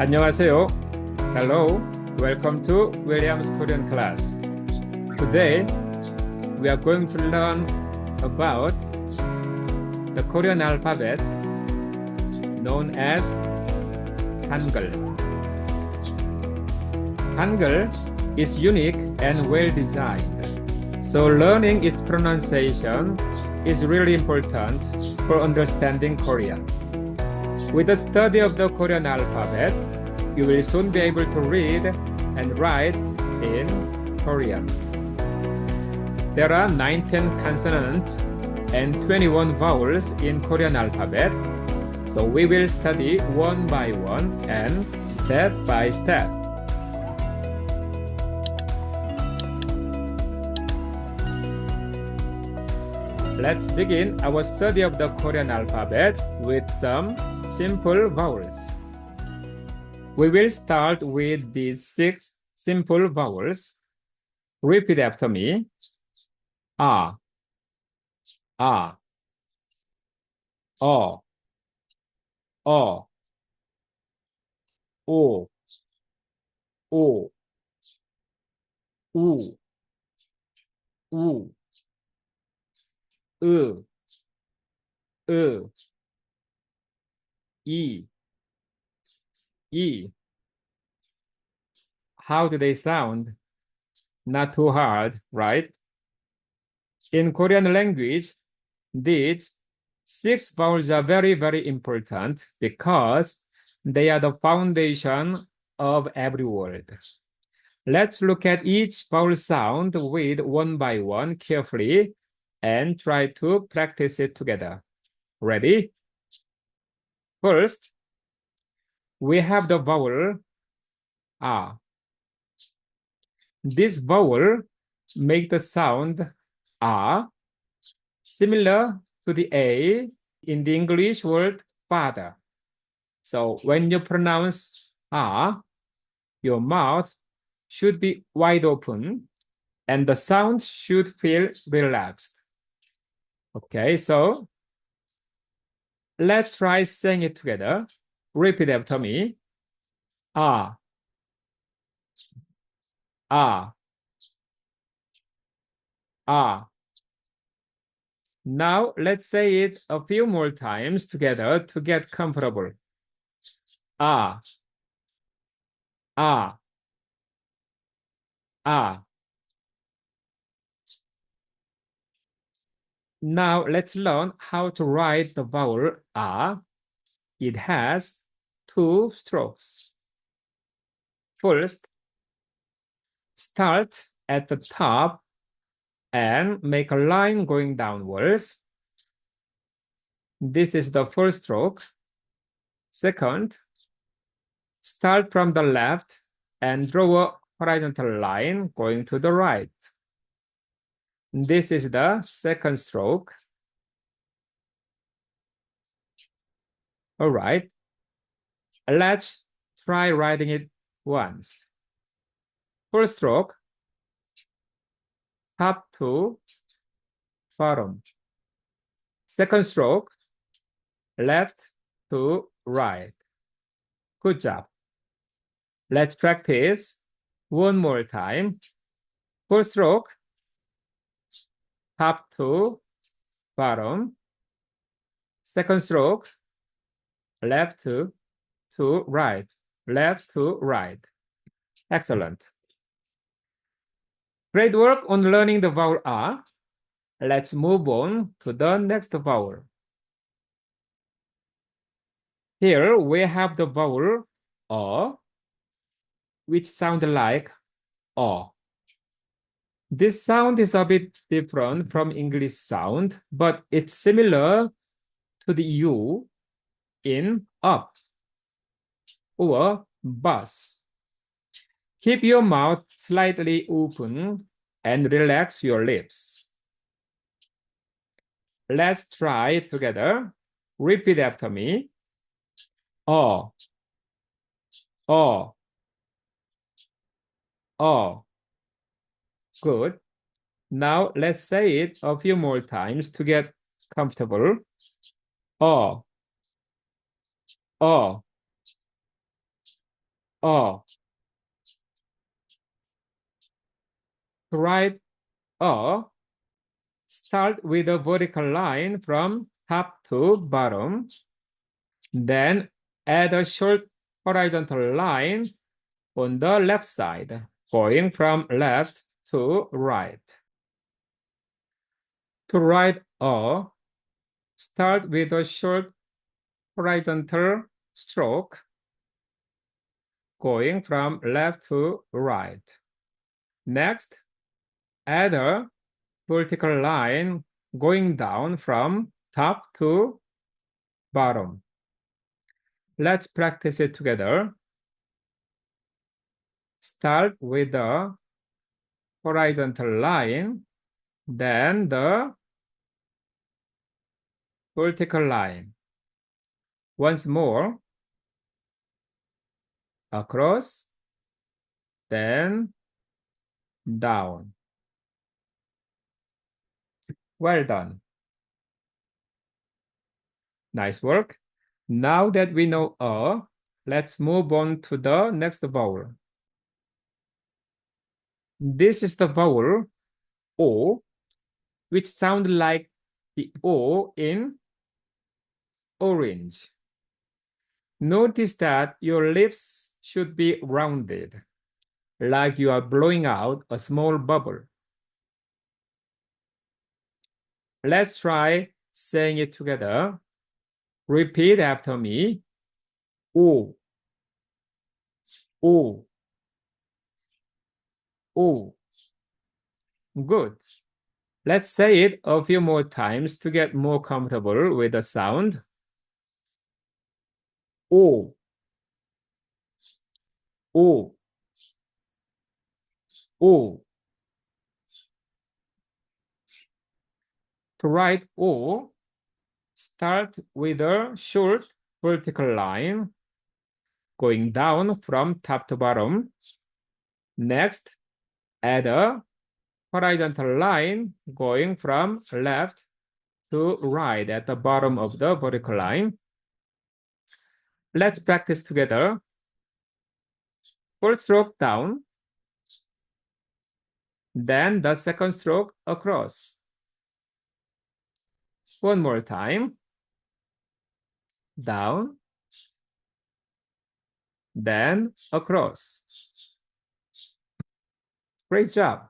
안녕하세요. Hello. Welcome to William's Korean class. Today, we are going to learn about the Korean alphabet known as Hangul. Hangul is unique and well designed, so learning its pronunciation is really important for understanding Korean. With the study of the Korean alphabet, you will soon be able to read and write in Korean. There are 19 consonants and 21 vowels in Korean alphabet, so we will study one by one and step by step. Let's begin our study of the Korean alphabet with some simple vowels. We will start with these 6 simple vowels. Repeat after me. A, A, O, O, O, O, U, U, E, E. How do they sound? Not too hard, right? In Korean language, these 6 vowels are very, very important because they are the foundation of every word. Let's look at each vowel sound with one by one carefully and try to practice it together. Ready? First, we have the vowel A. This vowel makes the sound A similar to the A in the English word father. So when you pronounce A, your mouth should be wide open and the sound should feel relaxed. Okay, so let's try saying it together. Repeat after me. A, A, A. Now let's say it a few more times together to get comfortable. A, A, A. Now let's learn how to write the vowel A. It has 2 strokes. First, start at the top and make a line going downwards. This is the first stroke. Second, start from the left and draw a horizontal line going to the right. This is the second stroke. All right, let's try writing it once. First stroke, top to bottom. Second stroke, left to right. Good job. Let's practice one more time. First stroke, top to bottom. Second stroke, left to right. Left to right. Excellent. Great work on learning the vowel A. Let's move on to the next vowel. Here we have the vowel O, which sounds like O. This sound is a bit different from English sound, but it's similar to the U in up or bus. Keep your mouth slightly open and relax your lips. Let's try it together. Repeat after me. O, O, O. Good. Now let's say it a few more times to get comfortable. O, O. To write start with a vertical line from top to bottom. Then add a short horizontal line on the left side, going from left to right. To write start with a short horizontal stroke, going from left to right. Next, add a vertical line going down from top to bottom. Let's practice it together. Start with the horizontal line, then the vertical line. Once more, across, then down. Well done. Nice work. Now that we know let's move on to the next vowel. This is the vowel O, which sounds like the O in orange. Notice that your lips should be rounded, like you are blowing out a small bubble. Let's try saying it together. Repeat after me. O, O, O. Good. Let's say it a few more times to get more comfortable with the sound. O, O, O. To write O, start with a short vertical line going down from top to bottom. Next, add a horizontal line going from left to right at the bottom of the vertical line. Let's practice together. First stroke down, then the second stroke across. One more time. Down, then across. Great job.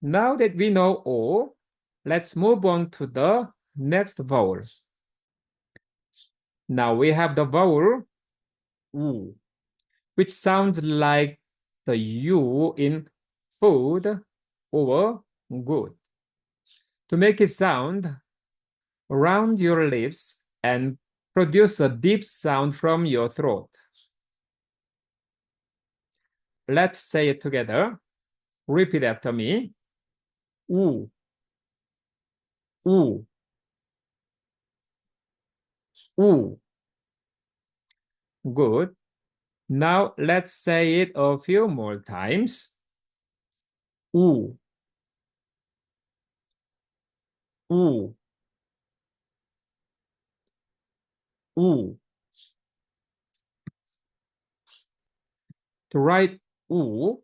Now that we know O, let's move on to the next vowel. Now we have the vowel U, which sounds like the U in food or good. To make it sound, round your lips and produce a deep sound from your throat. Let's say it together. Repeat after me. U, U, U. Good. Now let's say it a few more times. U, U, U. To write U,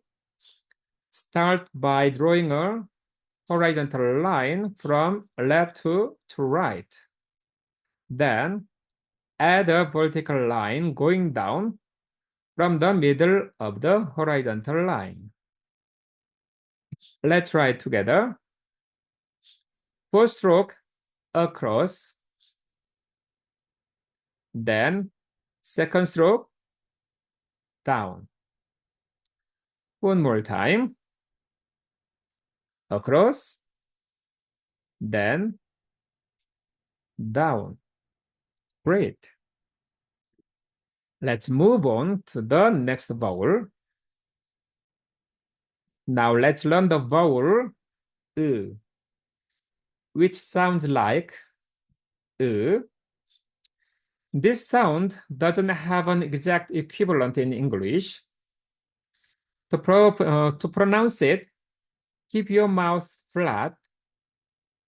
start by drawing a horizontal line from left to right. Then add a vertical line going down from the middle of the horizontal line. Let's try it together. First stroke across, then second stroke down. One more time. Across, then down. Great. Let's move on to the next vowel. Now let's learn the vowel which sounds like This sound doesn't have an exact equivalent in English. To pronounce it, keep your mouth flat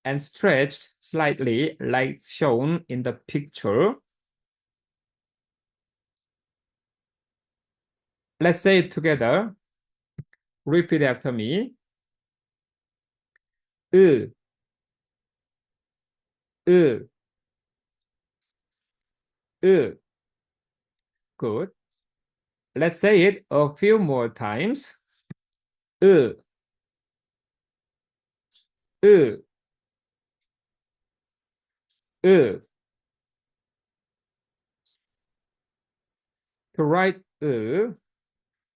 and stretch slightly like shown in the picture. Let's say it together. Repeat after me. 으, 으, 으. Good. Let's say it a few more times. 으, 으, 으. To write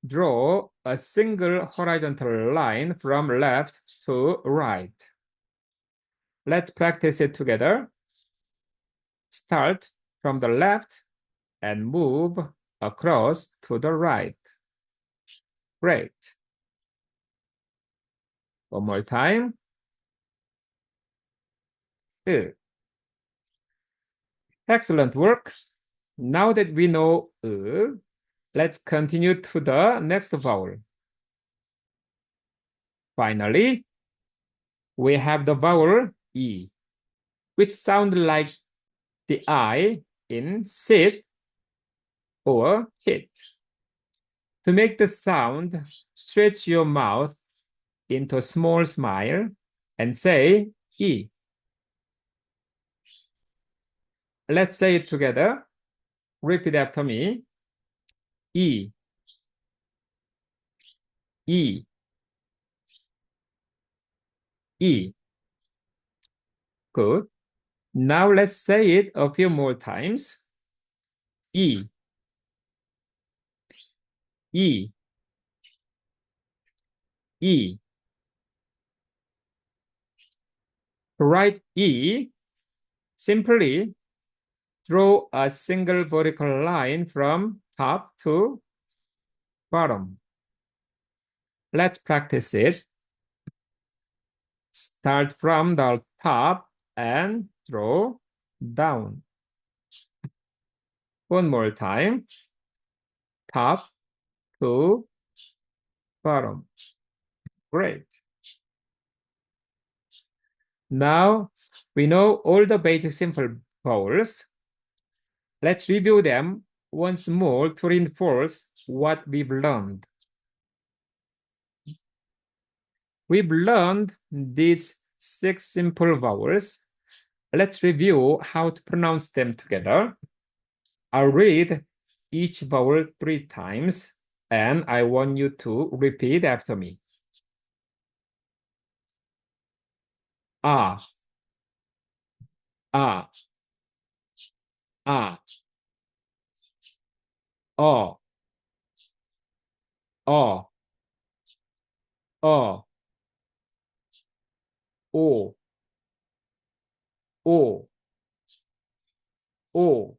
draw a single horizontal line from left to right. Let's practice it together. Start from the left and move across to the right. Great. One more time. Excellent work. Now that we know let's continue to the next vowel. Finally, we have the vowel E, which sounds like the I in sit or hit. To make the sound, stretch your mouth into a small smile and say E. Let's say it together. Repeat after me. E, E, E. Good. Now let's say it a few more times. E, E, E. To write E, simply draw a single vertical line from top to bottom. Let's practice it. Start from the top and draw down. One more time. Top to bottom. Great. Now we know all the basic simple vowels. Let's review them once more to reinforce what we've learned. We've learned these 6 simple vowels. Let's review how to pronounce them together. I'll read each vowel 3 times, and I want you to repeat after me. Ah, ah, ah, oh, oh, oh, o, o, o,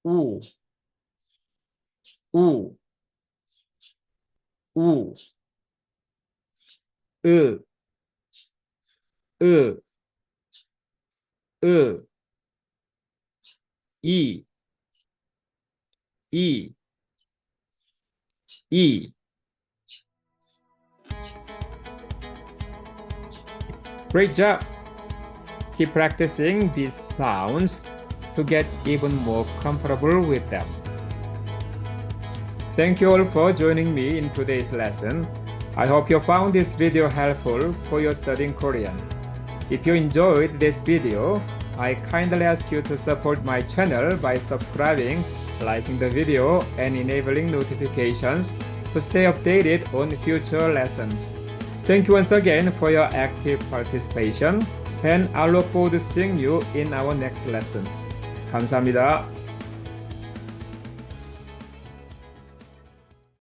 u, u, u, 으, 으, 으, 이, 이, 이. Great job! Keep practicing these sounds to get even more comfortable with them. Thank you all for joining me in today's lesson. I hope you found this video helpful for your studying Korean. If you enjoyed this video, I kindly ask you to support my channel by subscribing, liking the video, and enabling notifications to stay updated on future lessons. Thank you once again for your active participation, and I look forward to seeing you in our next lesson. 감사합니다.